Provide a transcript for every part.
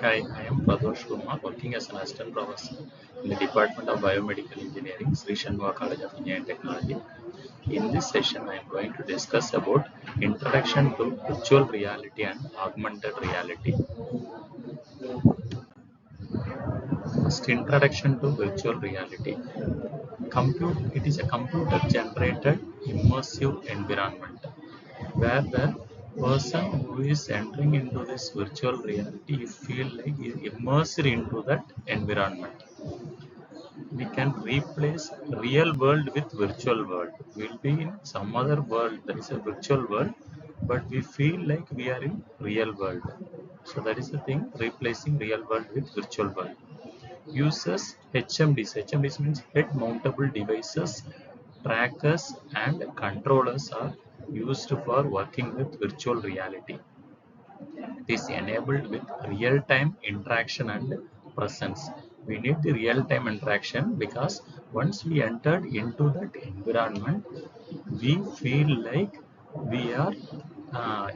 Hi, I am Pradosh Kumar, working as an assistant professor in the Department of Biomedical Engineering, Sri Shanmuga College of Engineering and Technology. In this session, I am going to discuss about introduction to virtual reality and augmented reality. First, introduction to virtual reality. It is a computer-generated immersive environment where the person who is entering into this virtual reality you feel like is immersed into that environment. We can replace real world with virtual world. We'll be in some other world that is a virtual world, but we feel like we are in real world. So that is the thing, replacing real world with virtual world. Uses HMDs. HMDs means head mountable devices, trackers and controllers are used for working with virtual reality. It is enabled with real-time interaction and presence. We need the real-time interaction because once we entered into that environment, we feel like we are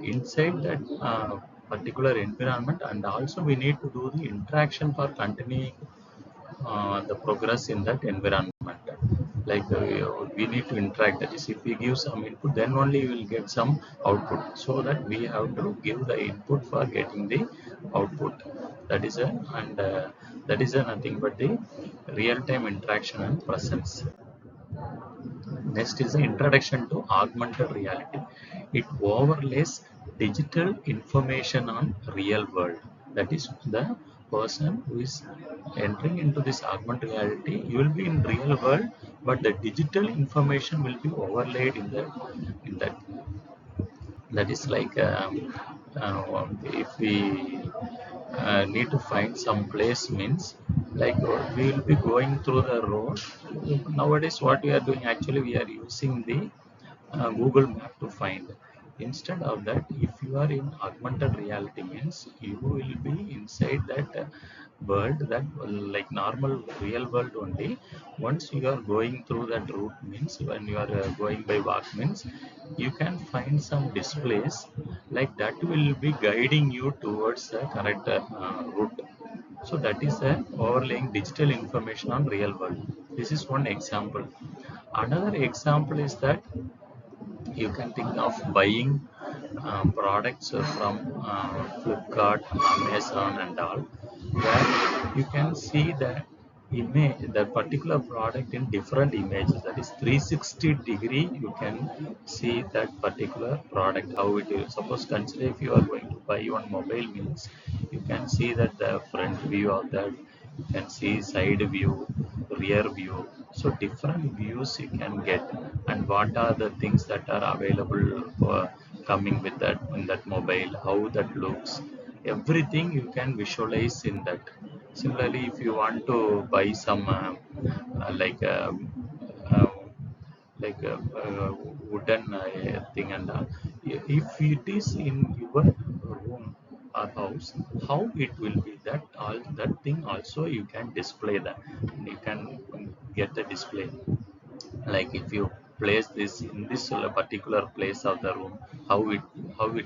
inside that particular environment, and also we need to do the interaction for continuing the progress in that environment. Like we need to interact. That is, if we give some input, then only we will get some output. So that we have to give the input for getting the output. That is a that is a nothing but the real-time interaction and presence. Next is the introduction to augmented reality. It overlays digital information on real world. That is, the person who is entering into this augmented reality, you will be in real world, but the digital information will be overlaid in that. That is like if we need to find some place means like we will be going through the road. Nowadays what we are doing, actually we are using the Google Map to find. Instead of that, if you are in augmented reality means you will be inside that world, that like normal real world only. Once you are going through that route means when you are going by walk means you can find some displays like that will be guiding you towards the correct route. So that is a overlaying digital information on real world. This is one example. Another example is that you can think of buying products from Flipkart, Amazon and all, where you can see the image, the particular product in different images. That is 360-degree, you can see that particular product, how it is. Suppose consider if you are going to buy one mobile means, you can see that the front view of that, you can see side view, rear view. So different views you can get, and what are the things that are available for coming with that in that mobile, how that looks, everything you can visualize in that. Similarly, if you want to buy some uh, like uh, uh, wooden thing and if it is in your room or house, how it will be, that all that thing also you can display that. You can get the display, like if you place this in this particular place of the room, how it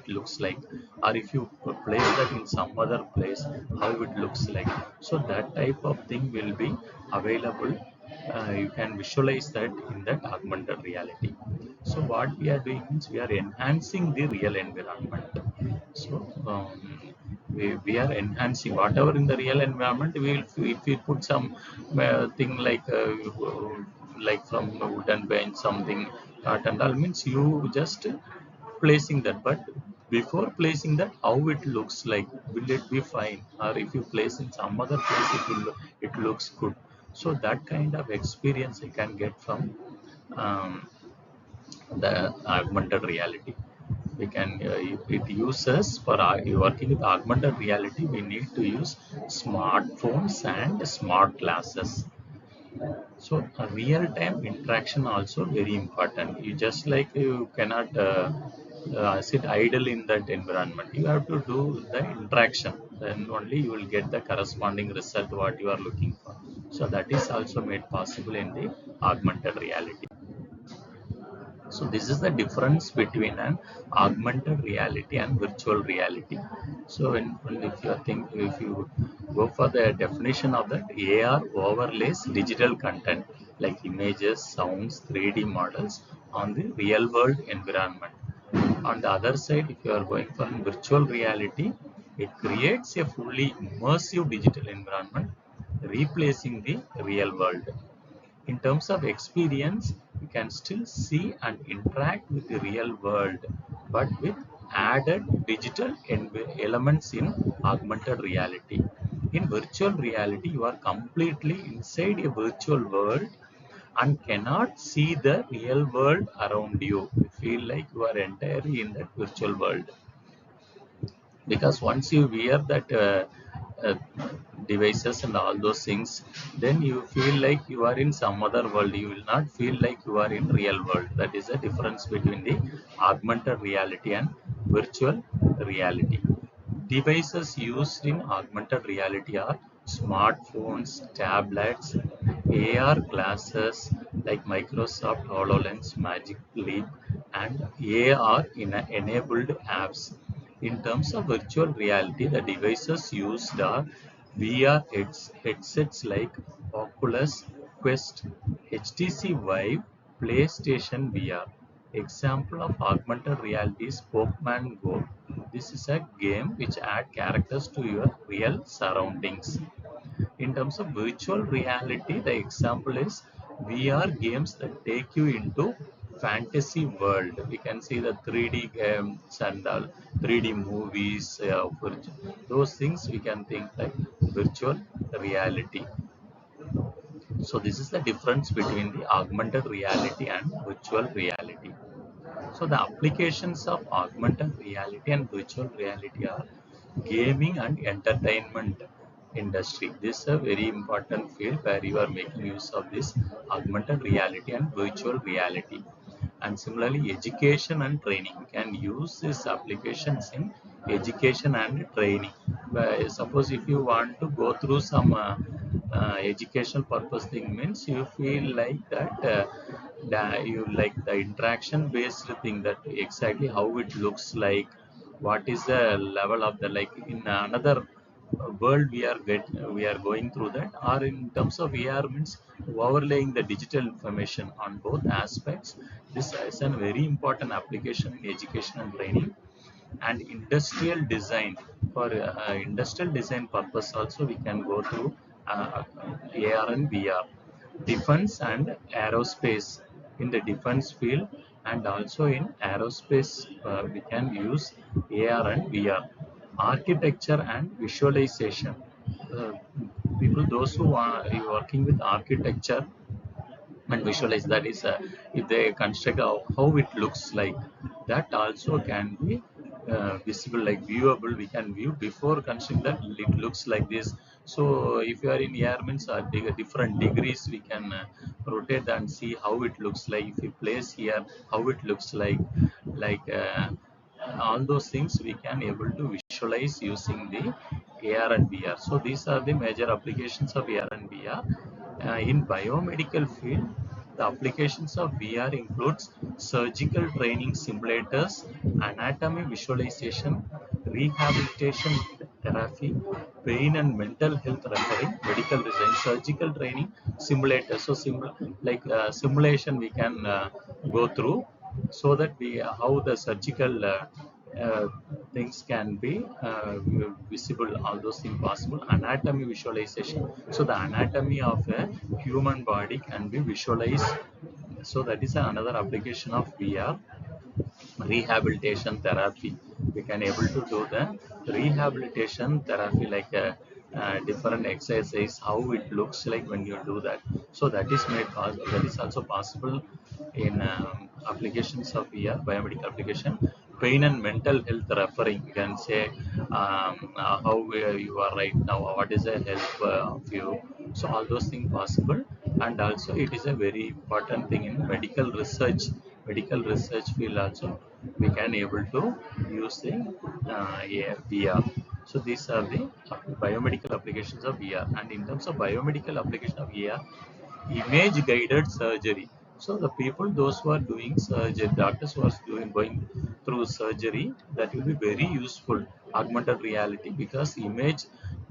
looks like, or if you place that in some other place, how it looks like. So that type of thing will be available. You can visualize that in that augmented reality. So what we are doing is we are enhancing the real environment. So we are enhancing whatever in the real environment. We will, if we put some thing like from a wooden bench, something art and all means you just placing that. But before placing that, how it looks like, will it be fine, or if you place in some other place it looks good. So that kind of experience you can get from um, the augmented reality. We can it uses for working with augmented reality, we need to use smartphones and smart glasses. So a real-time interaction also very important. You just like you cannot sit idle in that environment. You have to do the interaction. Then only you will get the corresponding result what you are looking for. So that is also made possible in the augmented reality. So this is the difference between an augmented reality and virtual reality. So if you think, if you go for the definition of that, AR overlays digital content like images, sounds, 3D models on the real world environment. On the other side, if you are going for virtual reality, it creates a fully immersive digital environment, replacing the real world. In terms of experience, you can still see and interact with the real world, but with added digital elements in augmented reality. In virtual reality, you are completely inside a virtual world and cannot see the real world around you. You feel like you are entirely in that virtual world, because once you wear that uh, devices and all those things, then you feel like you are in some other world. You will not feel like you are in real world. That is the difference between the augmented reality and virtual reality. Devices used in augmented reality are smartphones, tablets, AR glasses like Microsoft HoloLens, Magic Leap, and AR enabled apps. In terms of virtual reality, the devices used are VR headsets like Oculus Quest, HTC Vive, PlayStation VR. Example of augmented reality is Pokemon Go. This is a game which adds characters to your real surroundings. In terms of virtual reality, the example is VR games that take you into fantasy world. We can see the 3D games and 3D movies. Those things we can think like virtual reality. So this is the difference between the augmented reality and virtual reality. So the applications of augmented reality and virtual reality are gaming and entertainment industry. This is a very important field where you are making use of this augmented reality and virtual reality. And similarly, education and training. You can use these applications in education and training. Suppose if you want to go through some educational purpose thing, means you feel like that you like the interaction based thing, that exactly how it looks like, what is the level of the, like in another world we are going through that, or in terms of VR means overlaying the digital information on both aspects. This is a very important application in education and training. And industrial design, for industrial design purpose also we can go through AR and VR. Defense and aerospace, in the defense field and also in aerospace, we can use AR and VR. Architecture and visualization, uh, people those who are working with architecture and visualize, that is if they construct how it looks like, that also can be visible, like viewable. We can view before constructing that it looks like this. So if you are in air means different degrees we can rotate and see how it looks like. If you place here, how it looks like all those things we can able to visualize using the AR and VR. So these are the major applications of AR and VR. In biomedical field, the applications of VR includes surgical training simulators, anatomy visualization, rehabilitation therapy, pain and mental health referring, medical design, surgical training simulator. So simulation we can go through, so that we how the surgical uh, things can be visible, all those things possible. Anatomy visualization, so the anatomy of a human body can be visualized. So that is another application of VR. Rehabilitation therapy, we can able to do the rehabilitation therapy, like different exercise, how it looks like when you do that. So that is that is also possible in applications of VR, biomedical application. Pain and mental health referring, you can say how you are right now, what is the help of you. So all those things possible. And also it is a very important thing in medical research field also, we can able to use the VR. So these are the biomedical applications of VR. And in terms of biomedical application of VR, image guided surgery. So the people, those who are doing surgery, doctors who are going through surgery, that will be very useful. Augmented reality, because image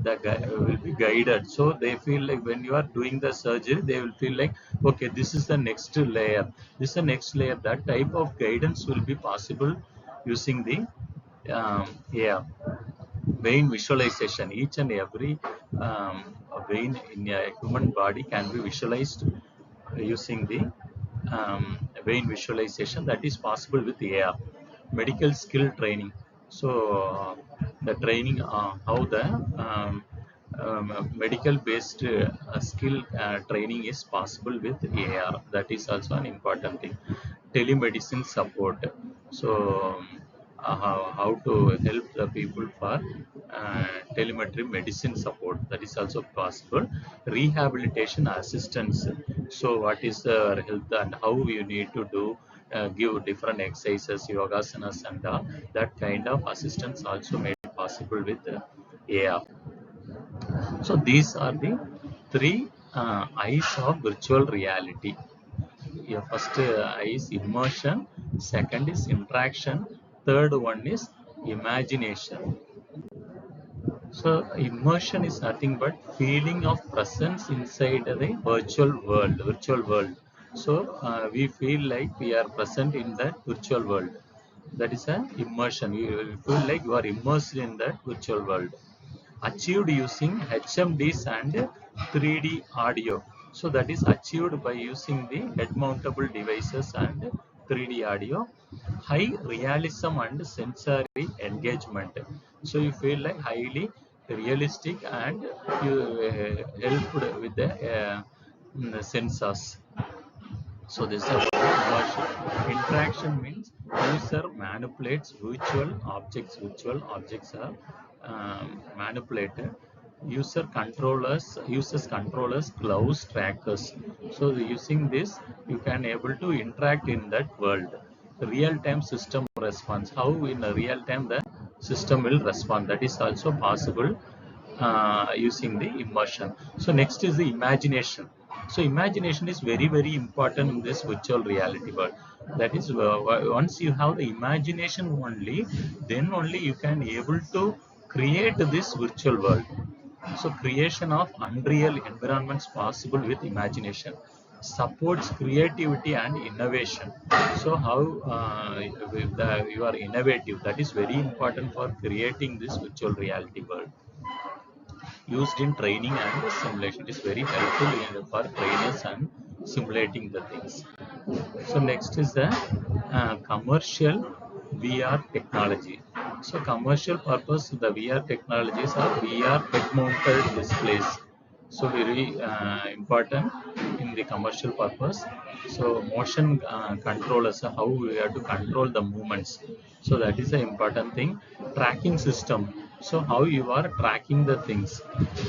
will be guided. So they feel like when you are doing the surgery, they will feel like, okay, this is the next layer. This is the next layer. That type of guidance will be possible using the yeah, vein visualization. Each and every vein in a human body can be visualized using the vein visualization, that is possible with AR. Medical skill training. So the training, how the medical based skill training is possible with AR. That is also an important thing. Telemedicine support. So how to help the people for telemetry medicine support, that is also possible. Rehabilitation assistance. So what is the health and how you need to do, give different exercises, yogasanas and that kind of assistance also made possible with AR. So these are the three eyes of virtual reality. Yeah, first is immersion, second is interaction, third one is imagination. So immersion is nothing but feeling of presence inside the virtual world. So we feel like we are present in that virtual world. That is an immersion. You will feel like you are immersed in that virtual world, achieved using HMDs and 3D audio. So that is achieved by using the head mountable devices and 3D audio. High realism and sensory engagement. So you feel like highly realistic and you helped with the sensors. So this is about immersion. Interaction means user manipulates virtual objects. Virtual objects are manipulated. Users controllers, gloves, trackers. So using this, you can able to interact in that world. Real-time system response. How in a real time the system will respond. That is also possible using the immersion. So next is the imagination. So imagination is very important in this virtual reality world. That is, once you have the imagination only, then only you can able to create this virtual world. So creation of unreal environments possible with imagination, supports creativity and innovation. So how you are innovative, that is very important for creating this virtual reality world. Used in training and simulation. It is very helpful for trainers and simulating the things. So next is the commercial VR technology. So commercial purpose, the VR technologies are VR head mounted displays. So very important in the commercial purpose. So motion controllers, how we have to control the movements. So that is the important thing. Tracking system. So how you are tracking the things.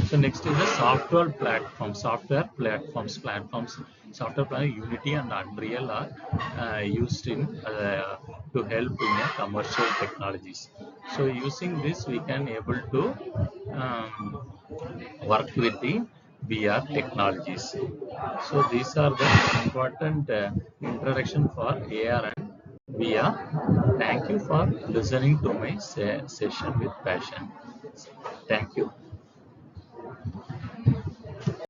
So next is the software platforms. Software platform Unity and Unreal are used in to help in commercial technologies. So using this, we can able to um, work with the VR technologies. So these are the important introduction for AR and VR. Thank you for listening to my session with passion. Thank you.